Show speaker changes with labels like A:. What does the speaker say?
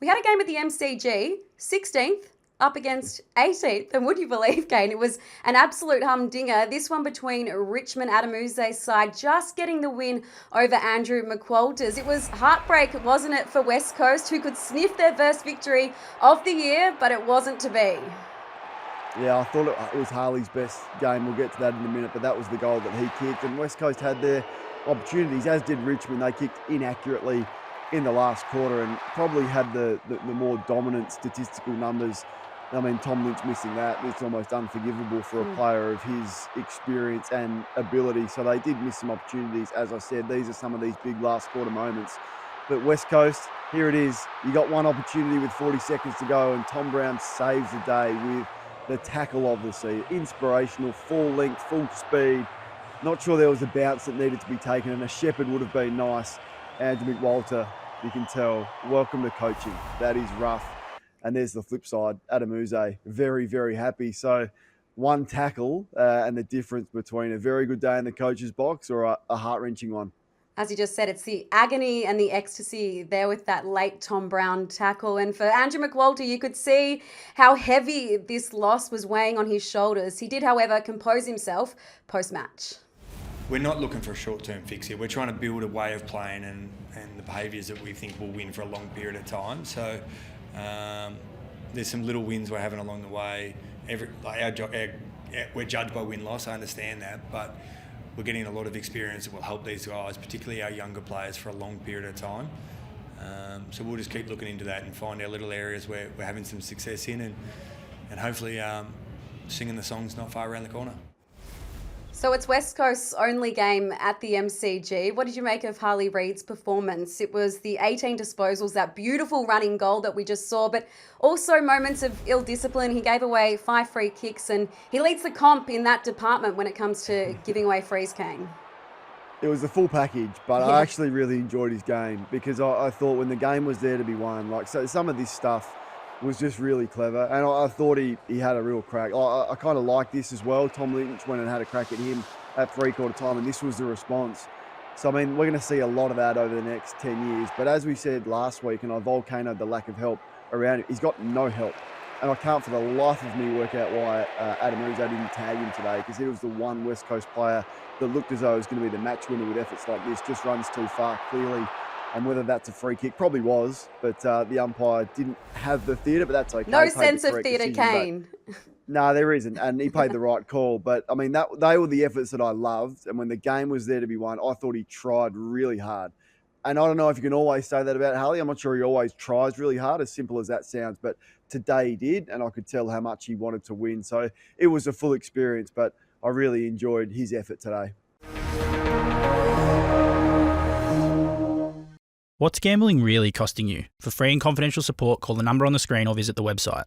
A: We had a game at the MCG, 16th up against 18th, and would you believe, Kane, it was an absolute humdinger. This one between Richmond Adamuzze's side just getting the win over Andrew McQualters. It was heartbreak, wasn't it, for West Coast, who could sniff their first victory of the year, but it wasn't to be.
B: Yeah, I thought it was Harley's best game. We'll get to that in a minute, but that was the goal that he kicked, and West Coast had their opportunities, as did Richmond. They kicked inaccurately in the last quarter and probably had the more dominant statistical numbers. I mean, Tom Lynch missing that, it's almost unforgivable for a player of his experience and ability. So they did miss some opportunities. As I said, these are some of these big last quarter moments. But West Coast, here it is. You got one opportunity with 40 seconds to go, and Tom Brown saves the day with the tackle, obviously. Inspirational, full length, full speed. Not sure there was a bounce that needed to be taken, and a shepherd would have been nice. Andrew McWalter, you can tell, welcome to coaching. That is rough. And there's the flip side, Adamuzze, very, very happy. So one tackle and the difference between a very good day in the coach's box or a heart-wrenching one.
A: As you just said, it's the agony and the ecstasy there with that late Tom Brown tackle. And for Andrew McWalter, you could see how heavy this loss was weighing on his shoulders. He did, however, compose himself post-match.
C: We're not looking for a short-term fix here. We're trying to build a way of playing and the behaviours that we think will win for a long period of time. So there's some little wins we're having along the way. We're judged by win-loss, I understand that, but we're getting a lot of experience that will help these guys, particularly our younger players, for a long period of time. So we'll just keep looking into that and find our little areas where we're having some success in and hopefully singing the songs not far around the corner.
A: So it's West Coast's only game at the MCG. What did you make of Harley Reid's performance? It was the 18 disposals, that beautiful running goal that we just saw, but also moments of ill discipline. He gave away 5 free kicks and he leads the comp in that department when it comes to giving away frees, Kane.
B: It was the full package, but yeah. I actually really enjoyed his game because I thought when the game was there to be won, so some of this stuff was just really clever, and I thought he had a real crack. I kind of like this as well. Tom Lynch went and had a crack at him at three-quarter time, and this was the response. So, I mean, we're going to see a lot of that over the next 10 years. But as we said last week, and I volcanoed the lack of help around him, he's got no help. And I can't for the life of me work out why Adamuzze didn't tag him today, because he was the one West Coast player that looked as though it was going to be the match winner with efforts like this. Just runs too far, clearly. And whether that's a free kick, probably was, but the umpire didn't have the theatre, but that's okay.
A: No sense of theatre, Kane.
B: No, there isn't, and he paid the right call. But, I mean, they were the efforts that I loved, and when the game was there to be won, I thought he tried really hard. And I don't know if you can always say that about Harley. I'm not sure he always tries really hard, as simple as that sounds, but today he did, and I could tell how much he wanted to win. So it was a full experience, but I really enjoyed his effort today.
D: What's gambling really costing you? For free and confidential support, call the number on the screen or visit the website.